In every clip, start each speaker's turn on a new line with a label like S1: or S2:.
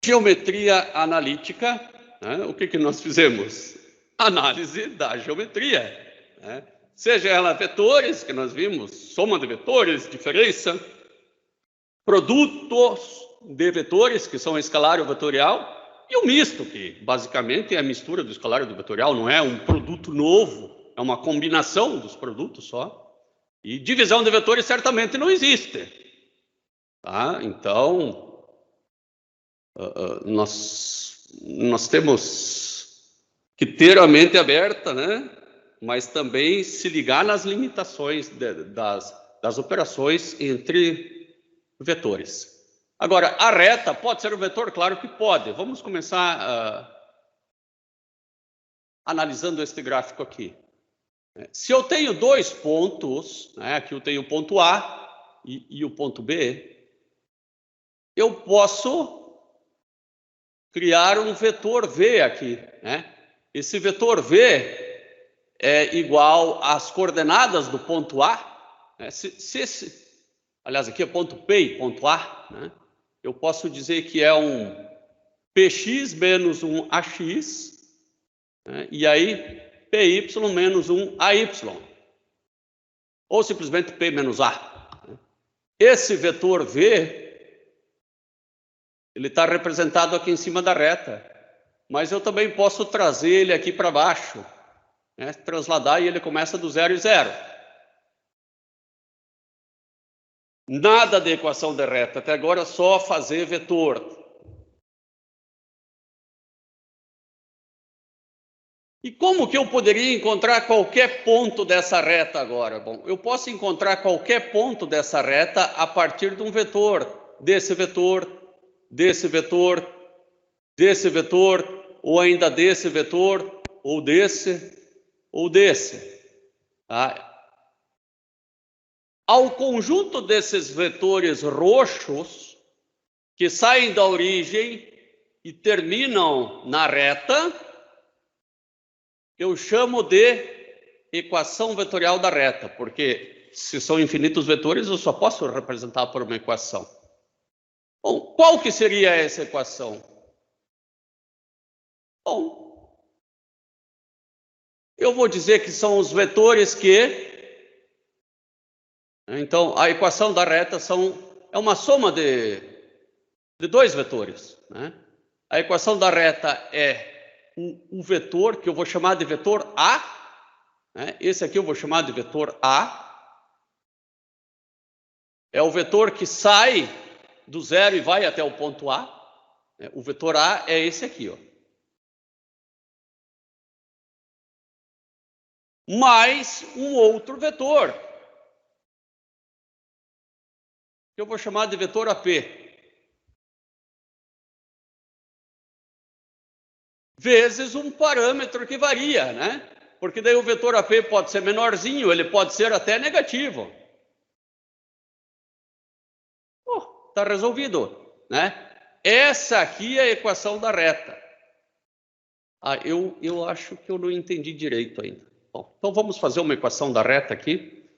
S1: geometria analítica, né? O que nós fizemos? Análise da geometria, né? Seja ela vetores, que nós vimos, soma de vetores, diferença, produtos de vetores, que são escalar e o vetorial, e o misto, que basicamente é a mistura do escalar e do vetorial, não é um produto novo, é uma combinação dos produtos só. E divisão de vetores certamente não existe. Tá? Então, nós temos que ter a mente aberta, né? Mas também se ligar nas limitações das operações entre vetores. Agora, a reta pode ser um vetor? Claro que pode. Vamos começar analisando este gráfico aqui. Se eu tenho dois pontos, né, aqui eu tenho o ponto A e o ponto B, eu posso criar um vetor V aqui, né? Esse vetor V é igual às coordenadas do ponto A, né? Aliás, aqui é ponto P e ponto A, né? Eu posso dizer que é um Px menos um Ax, né? E aí Py menos um AY, ou simplesmente P menos A. Esse vetor V, ele está representado aqui em cima da reta, mas eu também posso trazer ele aqui para baixo, né? Transladar, e ele começa do 0 e 0. Nada de equação de reta, até agora só fazer vetor. E como que eu poderia encontrar qualquer ponto dessa reta agora? Bom, eu posso encontrar qualquer ponto dessa reta a partir de um vetor, desse vetor, desse vetor, desse vetor, ou ainda desse vetor, ou desse, ou desse. Tá? Ao conjunto desses vetores roxos, que saem da origem e terminam na reta, eu chamo de equação vetorial da reta, porque se são infinitos vetores, eu só posso representar por uma equação. Bom, qual que seria essa equação? Bom, eu vou dizer que são os vetores que... Então, a equação da reta é uma soma de dois vetores, né? A equação da reta é um vetor que eu vou chamar de vetor A, né? Esse aqui eu vou chamar de vetor A. É o vetor que sai do 0 e vai até o ponto A. O vetor A é esse aqui, ó. Mais um outro vetor, que eu vou chamar de vetor AP. Vezes um parâmetro que varia, né? Porque daí o vetor AP pode ser menorzinho, ele pode ser até negativo. Tá resolvido, né? Essa aqui é a equação da reta. Eu acho que eu não entendi direito ainda. Bom, então vamos fazer uma equação da reta aqui.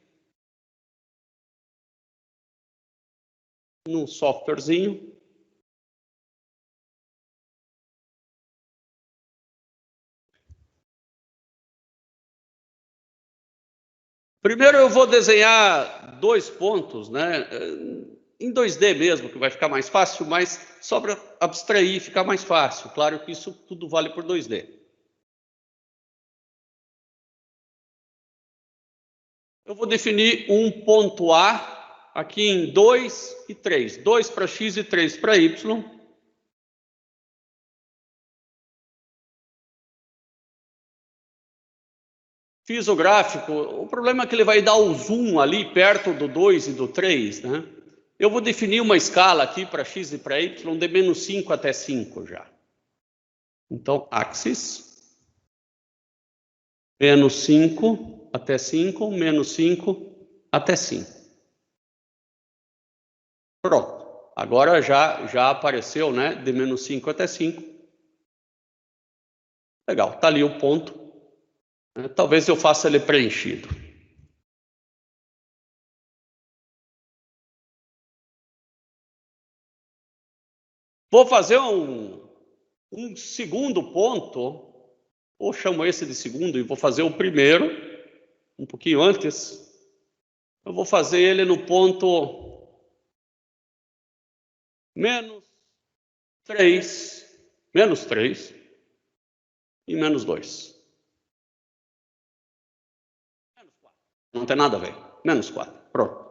S1: Num softwarezinho. Primeiro eu vou desenhar dois pontos, né? Em 2D mesmo, que vai ficar mais fácil, mas só para abstrair e ficar mais fácil. Claro que isso tudo vale por 2D. Eu vou definir um ponto A aqui em 2 e 3. 2 para x e 3 para y. Fiz o gráfico. O problema é que ele vai dar o zoom ali perto do 2 e do 3, né? Eu vou definir uma escala aqui para x e para y de menos 5 até 5 já. Então, axis, menos 5 até 5, menos 5 até 5. Pronto. Agora já apareceu, né? De menos 5 até 5. Legal, está ali o ponto. Talvez eu faça ele preenchido. Vou fazer um segundo ponto, ou chamo esse de segundo, e vou fazer o primeiro, um pouquinho antes. Eu vou fazer ele no ponto menos 3 e menos 2. Menos 4. Não tem nada a ver. Menos 4. Pronto.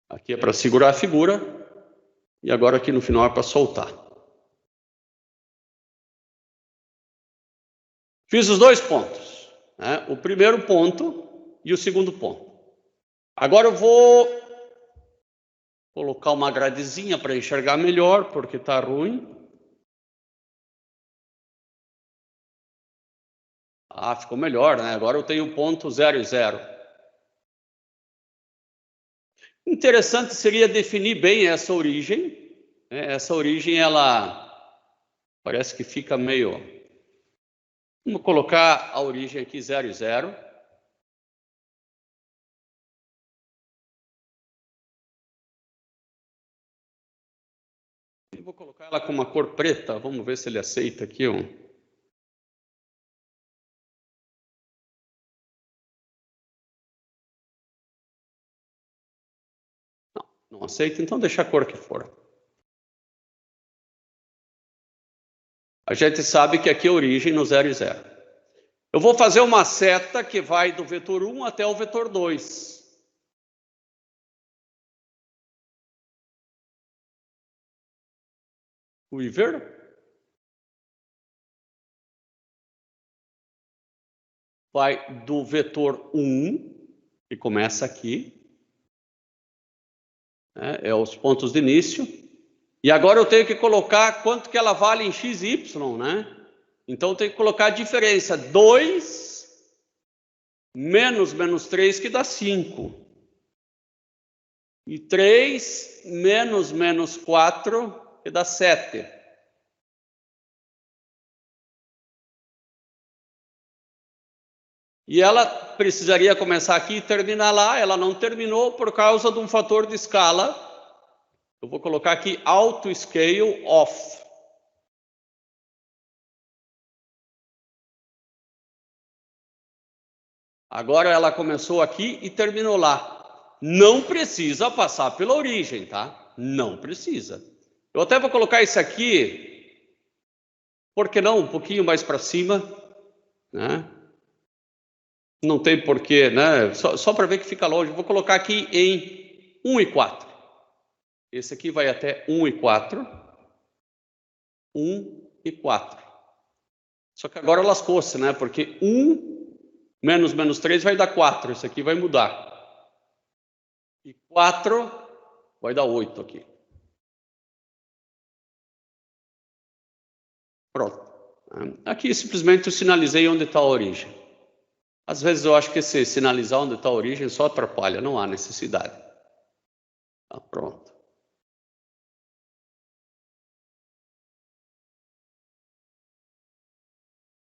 S1: Aqui é para segurar a figura. E agora aqui no final é para soltar. Fiz os dois pontos, né? O primeiro ponto e o segundo ponto. Agora eu vou colocar uma gradezinha para enxergar melhor, porque está ruim. Ah, ficou melhor, né? Agora eu tenho ponto 0 e 0. Interessante seria definir bem essa origem. Essa origem, ela parece que fica meio... Vamos colocar a origem aqui 0 e 0. Eu vou colocar ela com uma cor preta. Vamos ver se ele aceita aqui. Não aceita, então deixa a cor que for. A gente sabe que aqui é origem no 0 e 0. Eu vou fazer uma seta que vai do vetor 1 até o vetor 2. Weaver. Vai do vetor 1, que começa aqui. É os pontos de início. E agora eu tenho que colocar quanto que ela vale em x e y, né? Então eu tenho que colocar a diferença. 2 menos 3, que dá 5. E 3 menos 4, que dá 7. E ela precisaria começar aqui e terminar lá. Ela não terminou por causa de um fator de escala. Eu vou colocar aqui auto scale off. Agora ela começou aqui e terminou lá. Não precisa passar pela origem, tá? Não precisa. Eu até vou colocar esse aqui, por que não, um pouquinho mais para cima, né? Não tem porquê, né? Só para ver que fica longe. Vou colocar aqui em 1 e 4. Esse aqui vai até 1 e 4. 1 e 4. Só que agora lascou-se, né? Porque 1 menos 3 vai dar 4. Esse aqui vai mudar. E 4 vai dar 8 aqui. Pronto. Aqui simplesmente eu sinalizei onde está a origem. Às vezes eu acho que esse sinalizar onde está a origem só atrapalha, não há necessidade. Tá, pronto.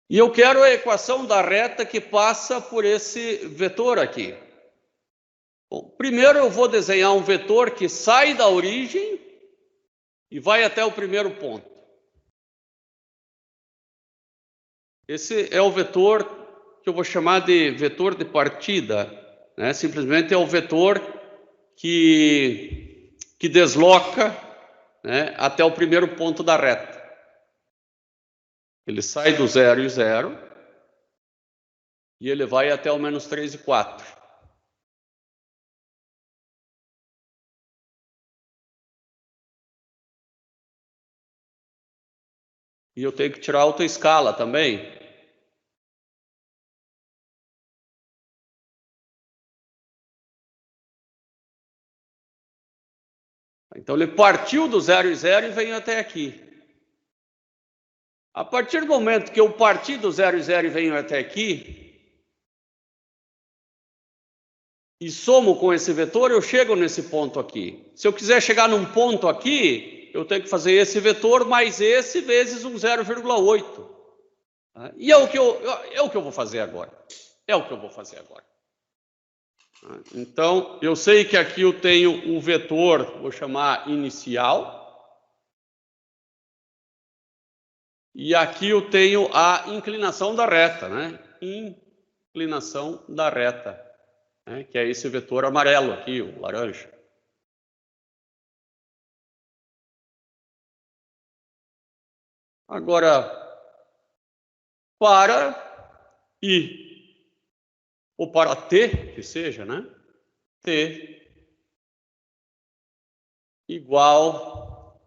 S1: E eu quero a equação da reta que passa por esse vetor aqui. Bom, primeiro eu vou desenhar um vetor que sai da origem e vai até o primeiro ponto. Esse é o vetor que eu vou chamar de vetor de partida, né? Simplesmente é o vetor que desloca, né, até o primeiro ponto da reta. Ele sai do 0 e 0 e ele vai até o menos 3 e 4. E eu tenho que tirar a autoescala também. Então ele partiu do 0 e 0 e veio até aqui. A partir do momento que eu parti do 0 e 0 e venho até aqui, e somo com esse vetor, eu chego nesse ponto aqui. Se eu quiser chegar num ponto aqui, eu tenho que fazer esse vetor mais esse vezes um 0,8. E é o que eu vou fazer agora. É o que eu vou fazer agora. Então, eu sei que aqui eu tenho o vetor, vou chamar inicial. E aqui eu tenho a inclinação da reta, né? Inclinação da reta, né? Que é esse vetor amarelo aqui, o laranja. Agora, para I, ou para T, que seja, né? T igual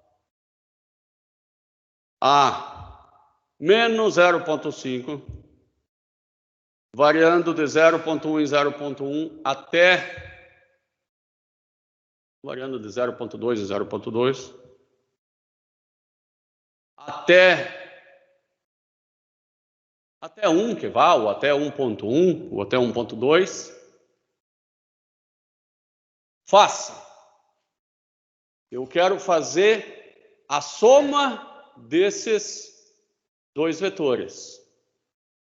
S1: a menos 0,5, variando de 0,1 em 0,1 até, variando de 0,2 em 0,2, até 1, que vá, ou até 1,1, ou até 1,2, faça. Eu quero fazer a soma desses dois vetores.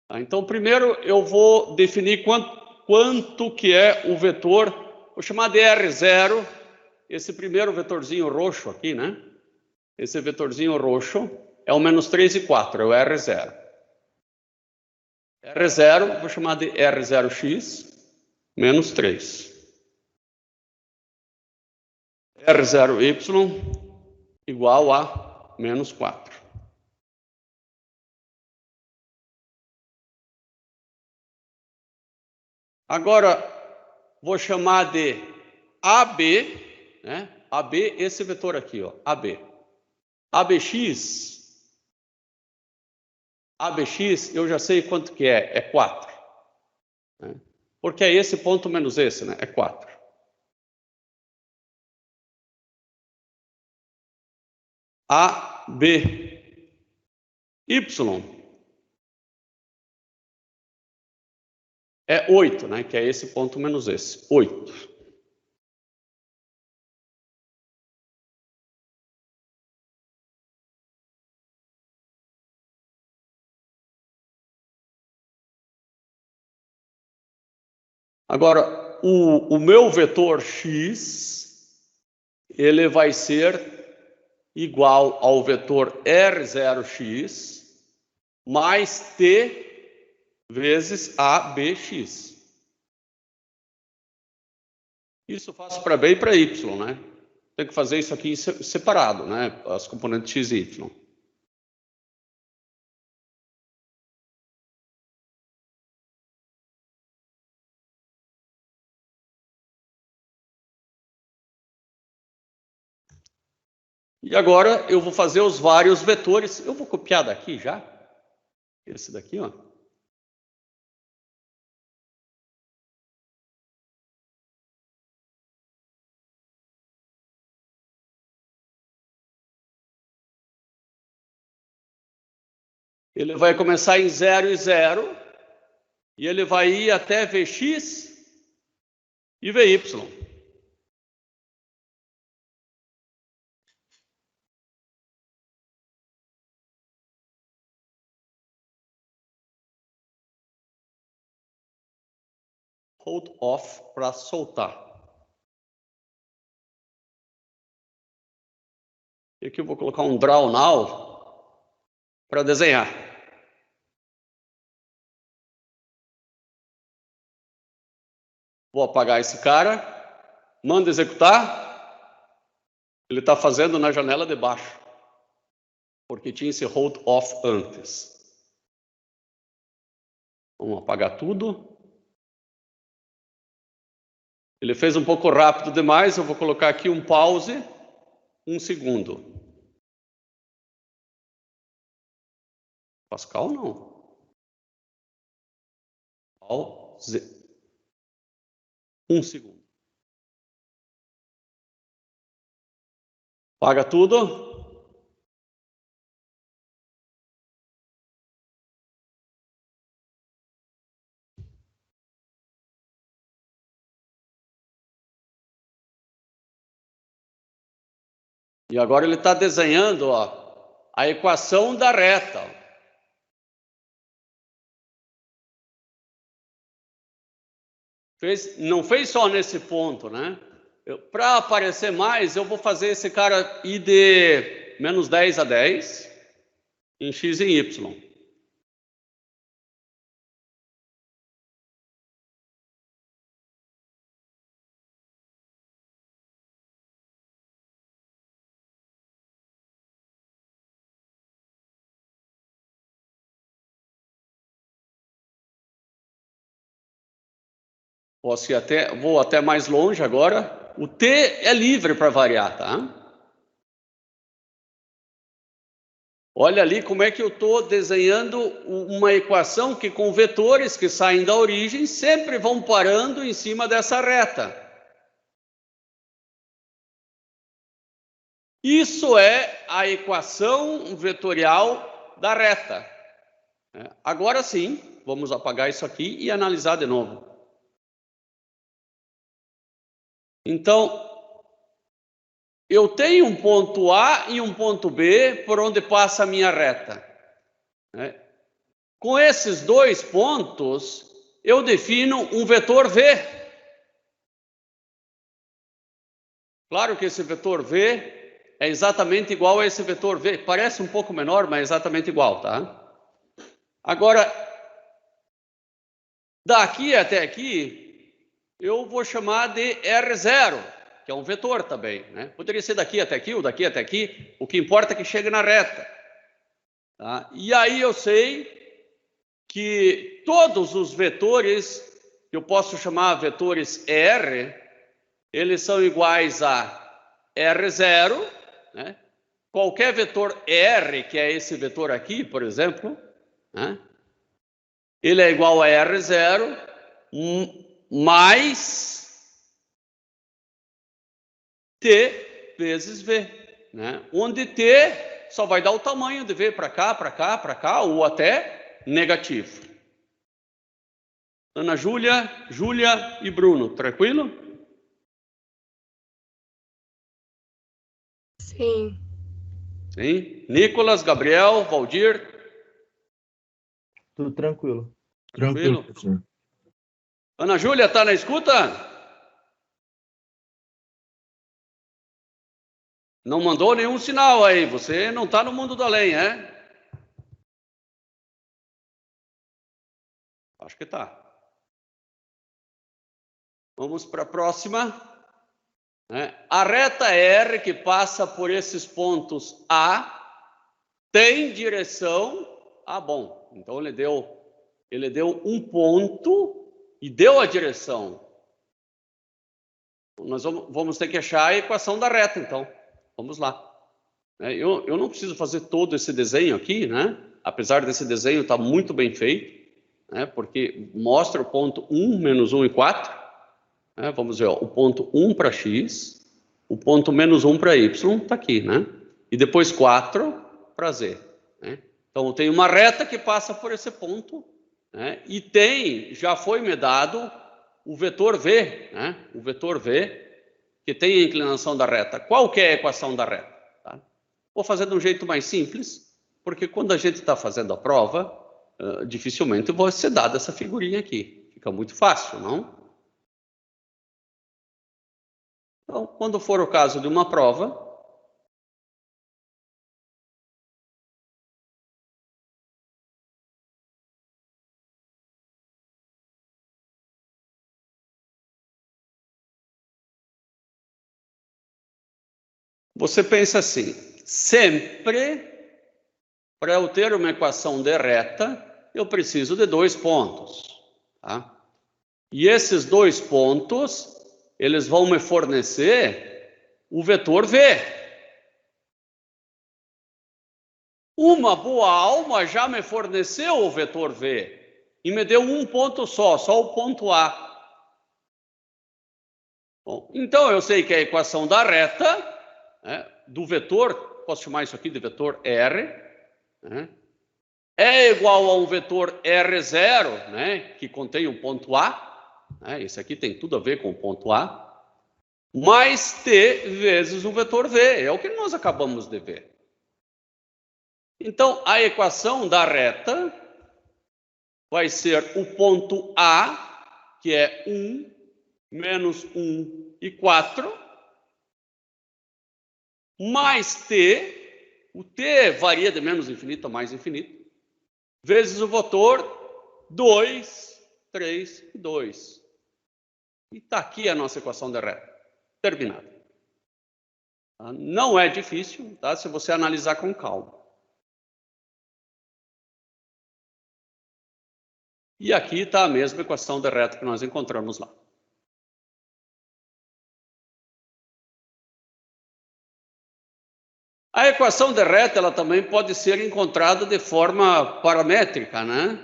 S1: Tá? Então, primeiro eu vou definir quanto que é o vetor, vou chamar de R0, esse primeiro vetorzinho roxo aqui, né? Esse vetorzinho roxo é o menos 3 e 4, é o R0. R0, vou chamar de R0x menos 3. R0y igual a menos 4. Agora, vou chamar de AB, né? AB, esse vetor aqui, ó, AB. ABX, eu já sei quanto que é 4. Né? Porque é esse ponto menos esse, né? É 4. AB, Y, é 8, né? Que é esse ponto menos esse, 8. Agora, o meu vetor x, ele vai ser igual ao vetor R0x mais t vezes ABX. Isso faço para B e para Y, né? Tem que fazer isso aqui separado, né? As componentes x e y. E agora eu vou fazer os vários vetores. Eu vou copiar daqui já. Esse daqui, ó. Ele vai começar em 0 e 0. E ele vai ir até Vx e Vy. Hold off para soltar. E aqui eu vou colocar um draw now para desenhar. Vou apagar esse cara. Manda executar. Ele está fazendo na janela de baixo. Porque tinha esse hold off antes. Vamos apagar tudo. Ele fez um pouco rápido demais. Eu vou colocar aqui um pause. 1 segundo. Pascal, não. Pause. 1 segundo. Apaga tudo. E agora ele está desenhando, ó, a equação da reta. Não fez só nesse ponto, né? Para aparecer mais, eu vou fazer esse cara ir de menos 10 a 10 em x e em y. Vou até mais longe agora. O t é livre para variar, tá? Olha ali como é que eu estou desenhando uma equação que com vetores que saem da origem sempre vão parando em cima dessa reta. Isso é a equação vetorial da reta. Agora sim, vamos apagar isso aqui e analisar de novo. Então, eu tenho um ponto A e um ponto B por onde passa a minha reta. Com esses dois pontos, eu defino um vetor V. Claro que esse vetor V é exatamente igual a esse vetor V. Parece um pouco menor, mas é exatamente igual, tá? Agora, daqui até aqui, eu vou chamar de R0, que é um vetor também, né? Poderia ser daqui até aqui ou daqui até aqui, o que importa é que chegue na reta. Tá? E aí eu sei que todos os vetores, que eu posso chamar vetores R, eles são iguais a R0, né? Qualquer vetor R, que é esse vetor aqui, por exemplo, né? Ele é igual a R0 mais T vezes V, né? Onde T só vai dar o tamanho de V para cá, para cá, para cá, ou até negativo. Ana Júlia e Bruno, tranquilo?
S2: Sim.
S1: Sim. Nicolas, Gabriel, Valdir?
S3: Tudo tranquilo.
S1: Tranquilo. Ana Júlia, está na escuta? Não mandou nenhum sinal aí. Você não está no mundo do além, é? Acho que está. Vamos para a próxima. A reta R que passa por esses pontos A tem direção A. Bom, então ele deu um ponto e deu a direção. Nós vamos ter que achar a equação da reta, então. Vamos lá. Eu não preciso fazer todo esse desenho aqui, né? Apesar desse desenho estar muito bem feito, né? Porque mostra o ponto 1, menos 1 e 4. Vamos ver, ó, o ponto 1 para x, o ponto menos 1 para y, está aqui, né? E depois 4 para z. Né? Então, tem uma reta que passa por esse ponto, né? E já foi me dado o vetor V, né? O vetor V, que tem a inclinação da reta. Qual que é a equação da reta? Tá? Vou fazer de um jeito mais simples, porque quando a gente está fazendo a prova, dificilmente vai ser dada essa figurinha aqui. Fica muito fácil, não? Então, quando for o caso de uma prova, você pensa assim, sempre para eu ter uma equação de reta, eu preciso de dois pontos. Tá? E esses dois pontos, eles vão me fornecer o vetor V. Uma boa alma já me forneceu o vetor V e me deu um ponto só o ponto A. Bom, então eu sei que a equação da reta, do vetor, posso chamar isso aqui de vetor R, é igual a um vetor R0, né, que contém o ponto A. Esse aqui tem tudo a ver com o ponto A. Mais T vezes o vetor V. É o que nós acabamos de ver. Então, a equação da reta vai ser o ponto A que é 1, menos 1 e 4, mais t, o t varia de menos infinito a mais infinito, vezes o vetor 2, 3 e 2. E está aqui a nossa equação de reta. Terminada. Tá? Não é difícil, tá? Se você analisar com calma. E aqui está a mesma equação de reta que nós encontramos lá. A equação de reta ela também pode ser encontrada de forma paramétrica, né?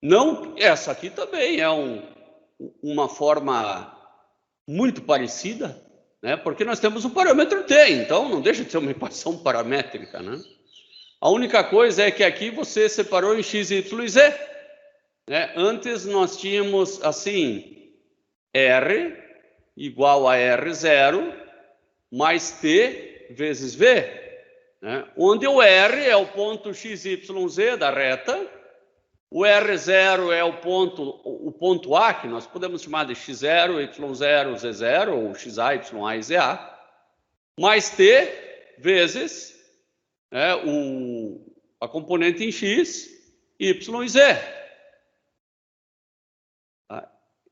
S1: Não, essa aqui também é uma forma muito parecida, né? Porque nós temos o parâmetro t, então não deixa de ser uma equação paramétrica, né? A única coisa é que aqui você separou em x, y e z. Né? Antes nós tínhamos assim, R igual a R0 mais T vezes V, né? Onde o R é o ponto XYZ da reta, o R0 é o ponto A, que nós podemos chamar de X0, Y0, Z0, ou XA, YA e ZA, mais T vezes a componente em X, Y e Z.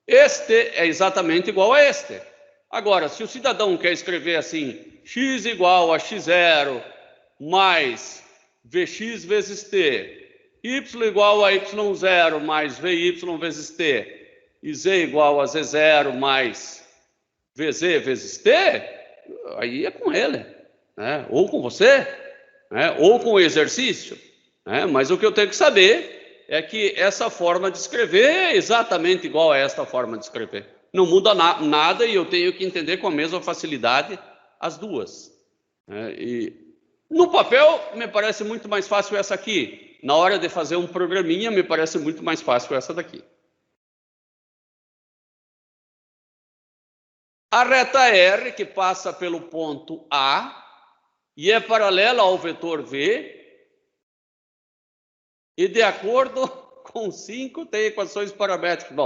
S1: Este é exatamente igual a este. Agora, se o cidadão quer escrever assim, x igual a x0 mais vx vezes t, y igual a y0 mais vy vezes t, e z igual a z0 mais vz vezes t, aí é com ele, né? Ou com você, né? Ou com o exercício. Né? Mas o que eu tenho que saber é que essa forma de escrever é exatamente igual a esta forma de escrever. Não muda nada e eu tenho que entender com a mesma facilidade as duas. E no papel, me parece muito mais fácil essa aqui. Na hora de fazer um programinha, me parece muito mais fácil essa daqui. A reta R, que passa pelo ponto A, e é paralela ao vetor V, e de acordo com 5 tem equações paramétricas.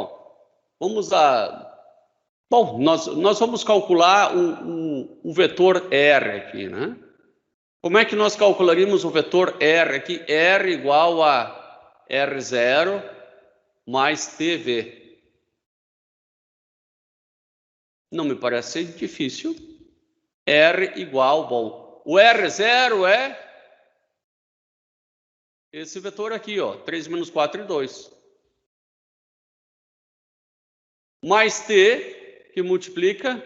S1: Nós vamos calcular o vetor R aqui, né? Como é que nós calcularíamos o vetor R aqui? R igual a R0 mais TV. Não me parece difícil. R igual, o R0 é esse vetor aqui, ó, 3 menos 4 e 2. Mais t, que multiplica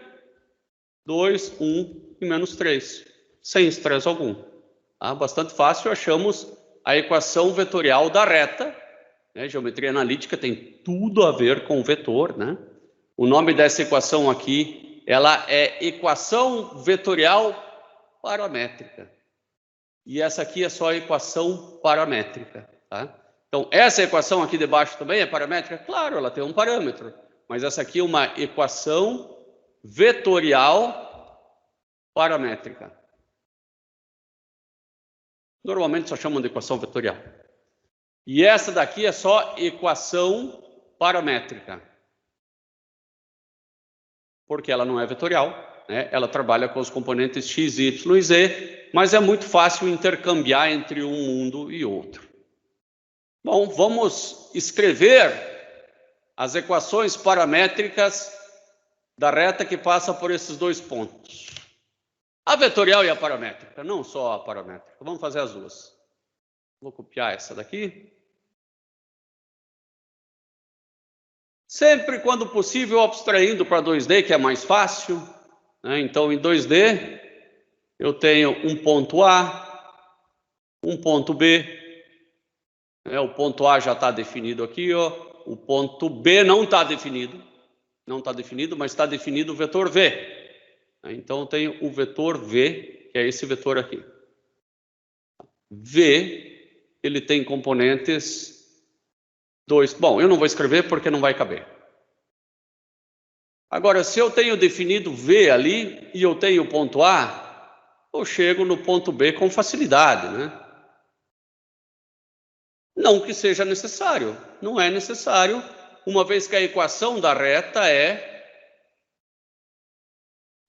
S1: 2, 1 e menos 3. Sem estresse algum. Tá? Bastante fácil, achamos a equação vetorial da reta. Né? Geometria analítica tem tudo a ver com vetor, né? O nome dessa equação aqui, ela é equação vetorial paramétrica. E essa aqui é só a equação paramétrica, tá? Então, essa equação aqui de baixo também é paramétrica? Claro, ela tem um parâmetro. Mas essa aqui é uma equação vetorial paramétrica. Normalmente só chamam de equação vetorial. E essa daqui é só equação paramétrica. Porque ela não é vetorial, né? Ela trabalha com os componentes x, y e z, mas é muito fácil intercambiar entre um mundo e outro. Bom, vamos escrever as equações paramétricas da reta que passa por esses dois pontos. A vetorial e a paramétrica, não só a paramétrica. Vamos fazer as duas. Vou copiar essa daqui. Sempre quando possível, abstraindo para 2D, que é mais fácil. Né? Então, em 2D, eu tenho um ponto A, um ponto B. O ponto A já está definido aqui, ó. O ponto B não está definido. Não está definido, mas está definido o vetor V. Então, eu tenho o vetor V, que é esse vetor aqui. V, ele tem componentes 2. Bom, eu não vou escrever porque não vai caber. Agora, se eu tenho definido V ali e eu tenho o ponto A, eu chego no ponto B com facilidade, né? Não que seja necessário. Não é necessário uma vez que a equação da reta é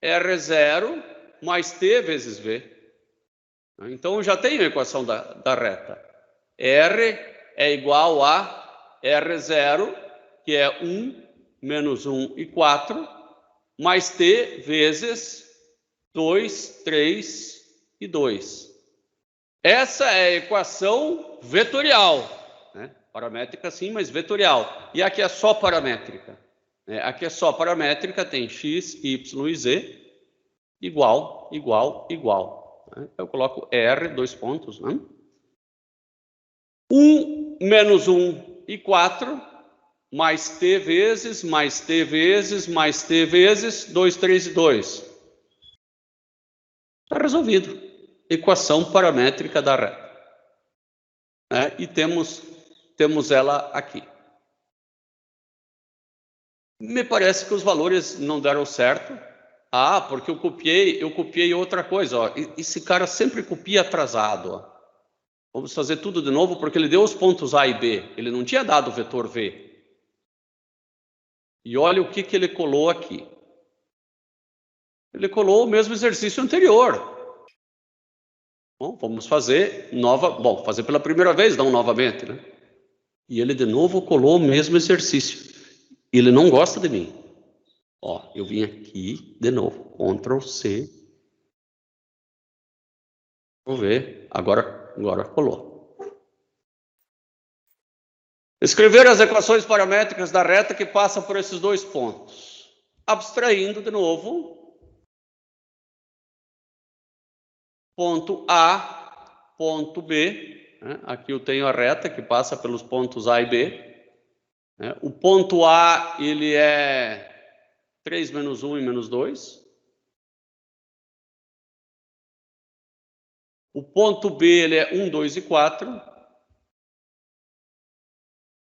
S1: R0 mais T vezes V. Então, eu já tenho a equação da reta. R é igual a R0, que é 1 menos 1 e 4, mais T vezes 2, 3 e 2. Essa é a equação vetorial, né? Paramétrica sim, mas vetorial. E aqui é só paramétrica. Aqui é só paramétrica, tem x, y e z igual, igual, igual. Eu coloco R, 2 pontos, né? 1 menos 1 e 4, mais t vezes, mais t vezes, mais t vezes, 2, 3 e 2. Está resolvido. Equação paramétrica da reta. E temos ela aqui. Me parece que os valores não deram certo. Porque eu copiei outra coisa. Ó. Esse cara sempre copia atrasado. Ó. Vamos fazer tudo de novo, porque ele deu os pontos A e B. Ele não tinha dado o vetor V. E olha o que ele colou aqui. Ele colou o mesmo exercício anterior. Bom, vamos fazer fazer pela primeira vez, não novamente, né? E ele de novo colou o mesmo exercício. Ele não gosta de mim. Ó, eu vim aqui de novo, Ctrl C. Vamos ver, agora colou. Escrever as equações paramétricas da reta que passa por esses dois pontos. Abstraindo de novo. Ponto A, ponto B. Aqui eu tenho a reta que passa pelos pontos A e B. O ponto A, ele é 3 menos 1 e menos 2. O ponto B, ele é 1, 2 e 4.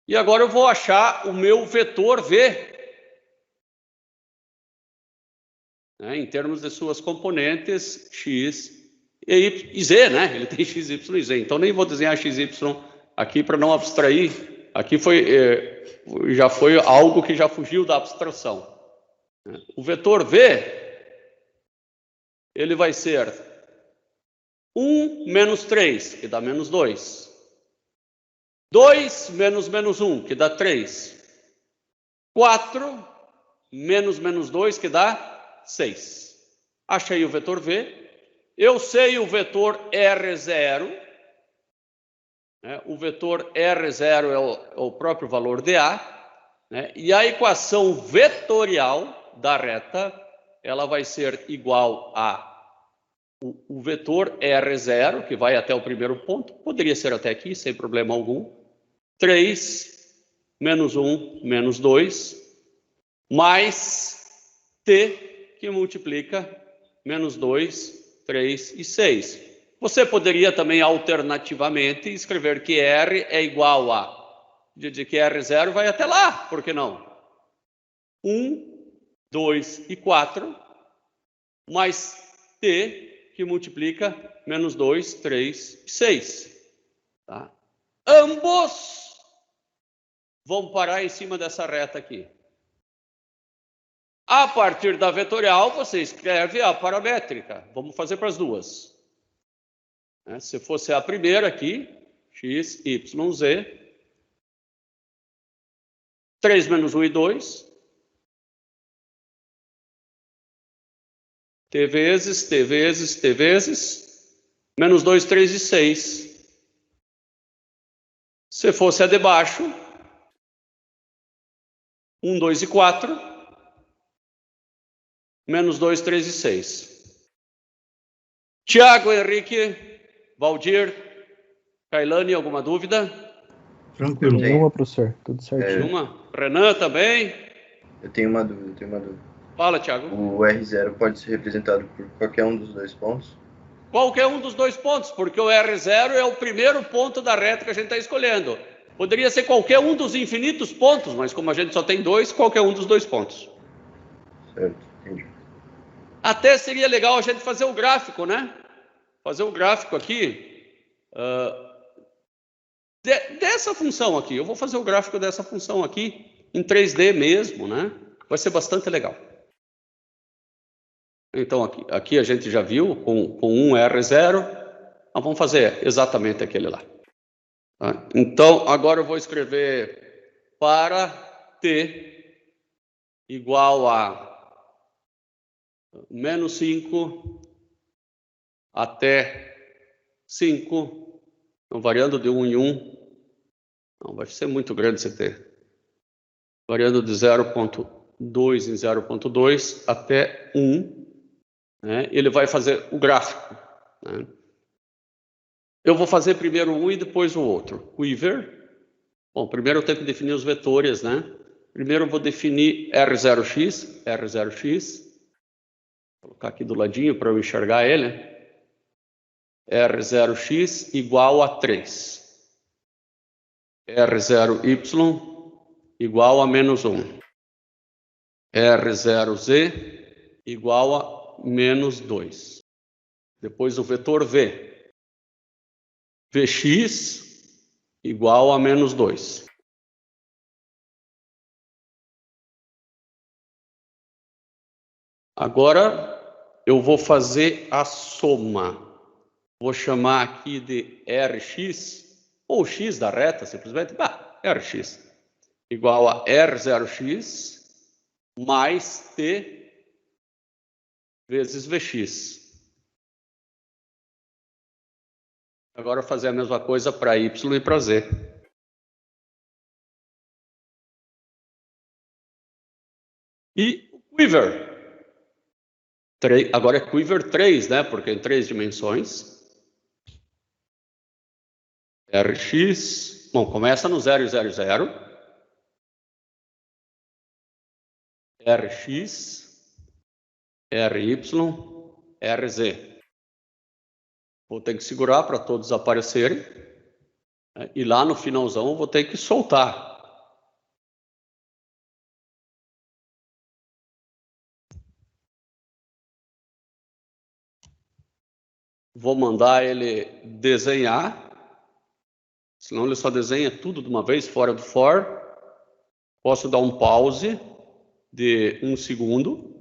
S1: E agora eu vou achar o meu vetor V. Em termos de suas componentes, x e z, né? Ele tem x, y e z. Então, nem vou desenhar x, y aqui para não abstrair. Aqui já foi algo que já fugiu da abstração. O vetor V, ele vai ser 1 menos 3, que dá menos 2. 2 menos menos 1, que dá 3. 4 menos menos 2, que dá 6. Achei o vetor V. Eu sei o vetor R0. O vetor R0 é o próprio valor de A. E a equação vetorial da reta, ela vai ser igual a o vetor R0, que vai até o primeiro ponto, poderia ser até aqui, sem problema algum. 3 menos 1 menos 2, mais T, que multiplica menos 2, 3 e 6. Você poderia também, alternativamente, escrever que R é igual a, de que R0 vai até lá, por que não? 1, 2 e 4, mais T, que multiplica menos 2, 3 e 6. Tá? Ambos vão parar em cima dessa reta aqui. A partir da vetorial, você escreve a paramétrica. Vamos fazer para as duas. Se fosse a primeira aqui, x, y, z. 3 menos 1 e 2. T vezes, T vezes, T vezes. Menos 2, 3 e 6. Se fosse a de baixo, 1, 2 e 4. Menos 2, 3 e 6. Tiago, Henrique, Valdir, Kailane, alguma dúvida?
S2: Tranquilo.
S3: Nenhuma, professor. Tudo certinho.
S1: Nenhuma? Renan também?
S2: Eu tenho uma dúvida,
S1: Fala, Tiago.
S2: O R0 pode ser representado por qualquer um dos dois pontos?
S1: Qualquer um dos dois pontos, porque o R0 é o primeiro ponto da reta que a gente está escolhendo. Poderia ser qualquer um dos infinitos pontos, mas como a gente só tem dois, qualquer um dos dois pontos.
S2: Certo, entendi.
S1: Até seria legal a gente fazer o gráfico, né? Fazer o gráfico aqui dessa função aqui. Eu vou fazer o gráfico dessa função aqui. em 3D mesmo, né? Vai ser bastante legal. Então, aqui a gente já viu com 1R0. Vamos fazer exatamente aquele lá. Tá? Então, agora eu vou escrever para t igual a menos 5 até 5, então, variando de 1 em 1. Não, vai ser muito grande esse t. Variando de 0,2 em 0,2 até 1. Né? Ele vai fazer o gráfico. Né? Eu vou fazer primeiro um e depois o outro. Quiver. Bom, primeiro eu tenho que definir os vetores, né? Primeiro eu vou definir R0x. Vou colocar aqui do ladinho para eu enxergar ele. R0x igual a 3. R0y igual a menos 1. R0z igual a menos 2. Depois o vetor V. Vx igual a menos 2. Agora eu vou fazer a soma. Vou chamar aqui de Rx, ou x da reta, simplesmente. Rx igual a R0x mais t vezes Vx. Agora fazer a mesma coisa para y e para z. E o quiver. Agora é quiver 3, né? Porque em 3 dimensões. Rx. Bom, começa no 0 e 0, 0. Rx, Ry, Rz. Vou ter que segurar para todos aparecerem. E lá no finalzão eu vou ter que soltar. Vou mandar ele desenhar. Senão ele só desenha tudo de uma vez, fora do for. Posso dar um pause de 1 segundo.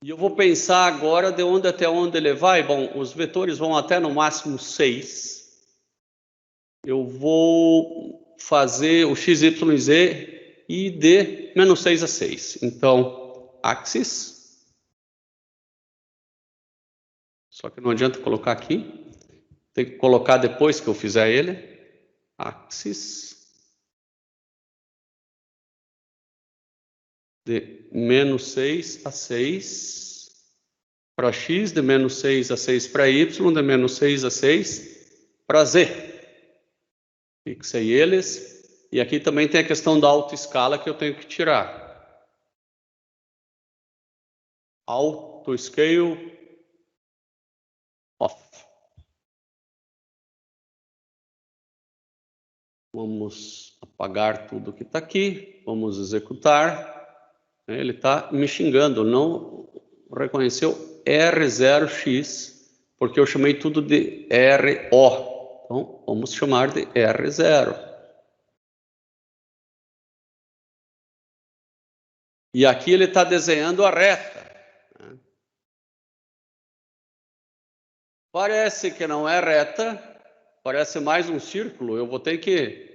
S1: E eu vou pensar agora de onde até onde ele vai. Bom, os vetores vão até no máximo 6. Eu vou fazer o x, y, z e de menos 6 a 6. Então, axis. Só que não adianta colocar aqui. Tem que colocar depois que eu fizer ele. Axis. De menos 6 a 6 para x, de menos 6 a 6 para y, de menos 6 a 6 para z. Fixei eles. E aqui também tem a questão da autoescala que eu tenho que tirar. Autoscale off. Vamos apagar tudo que está aqui. Vamos executar. Ele está me xingando, não reconheceu R0x, porque eu chamei tudo de RO. Então, vamos chamar de R0. E aqui ele está desenhando a reta. Parece que não é reta, parece mais um círculo. Eu vou ter que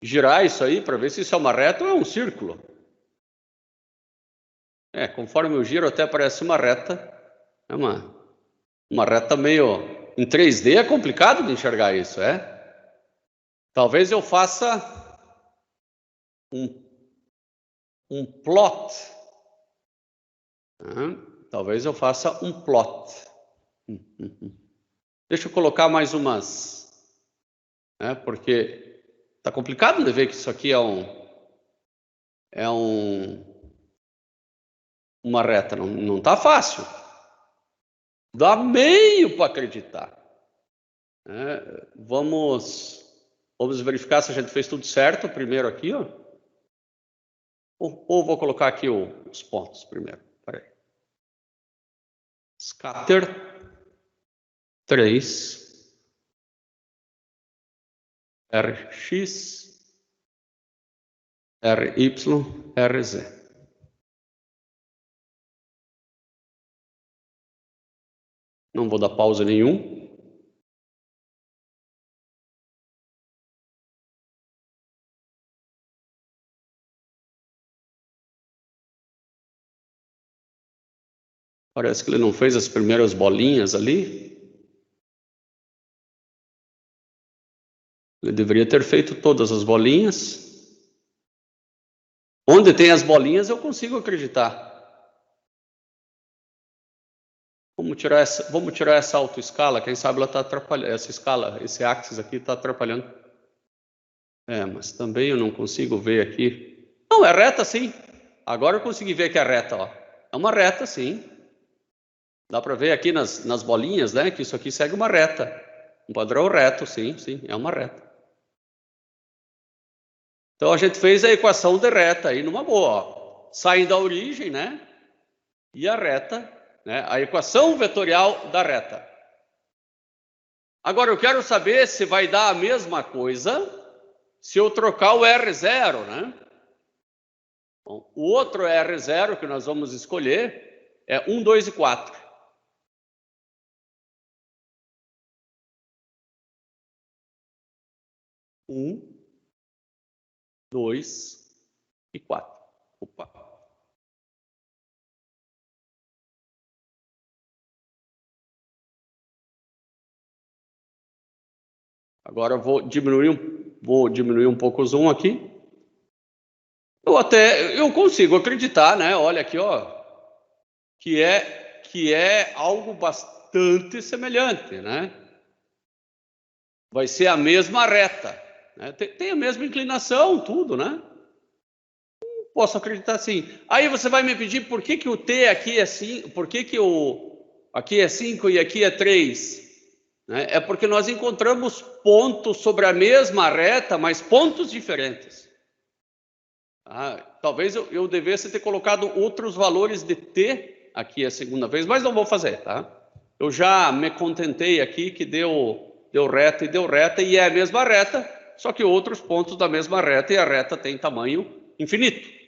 S1: girar isso aí para ver se isso é uma reta ou é um círculo. Conforme eu giro até parece uma reta. É uma reta meio... Em 3D é complicado de enxergar isso, Talvez eu faça um plot. Talvez eu faça um plot. Deixa eu colocar mais umas... porque tá complicado de ver que isso aqui é uma reta. Não tá fácil. Dá meio para acreditar. Vamos verificar se a gente fez tudo certo primeiro aqui, ó. Ou vou colocar aqui os pontos primeiro. Peraí. Scatter 3. Rx, Ry, Rz. Não vou dar pausa nenhum. Parece que ele não fez as primeiras bolinhas ali. Ele deveria ter feito todas as bolinhas. Onde tem as bolinhas, eu consigo acreditar. Vamos tirar essa autoescala. Quem sabe ela está atrapalhando. Essa escala, esse axis aqui está atrapalhando. Mas também eu não consigo ver aqui. Não, é reta sim. Agora eu consegui ver que é reta. Ó. É uma reta, sim. Dá para ver aqui nas bolinhas, né? Que isso aqui segue uma reta. Um padrão reto, sim, é uma reta. Então a gente fez a equação de reta aí numa boa. Ó. Saindo da origem, né? E a reta, né? A equação vetorial da reta. Agora eu quero saber se vai dar a mesma coisa se eu trocar o R0, né? Bom, o outro R0 que nós vamos escolher é 1, 2 e 4. 1, 2 e 4. Opa. Agora eu vou diminuir um pouco o zoom aqui. Eu consigo acreditar, né? Olha aqui, ó, que é algo bastante semelhante, né? Vai ser a mesma reta, né? Tem a mesma inclinação, tudo, né? Posso acreditar sim. Aí você vai me pedir por que o T aqui é 5, por que aqui é 5 e aqui é 3? Né? É porque nós encontramos pontos sobre a mesma reta, mas pontos diferentes. Talvez eu devesse ter colocado outros valores de T aqui a segunda vez, mas não vou fazer, tá? Eu já me contentei aqui que deu reta e é a mesma reta, só que outros pontos da mesma reta e a reta tem tamanho infinito.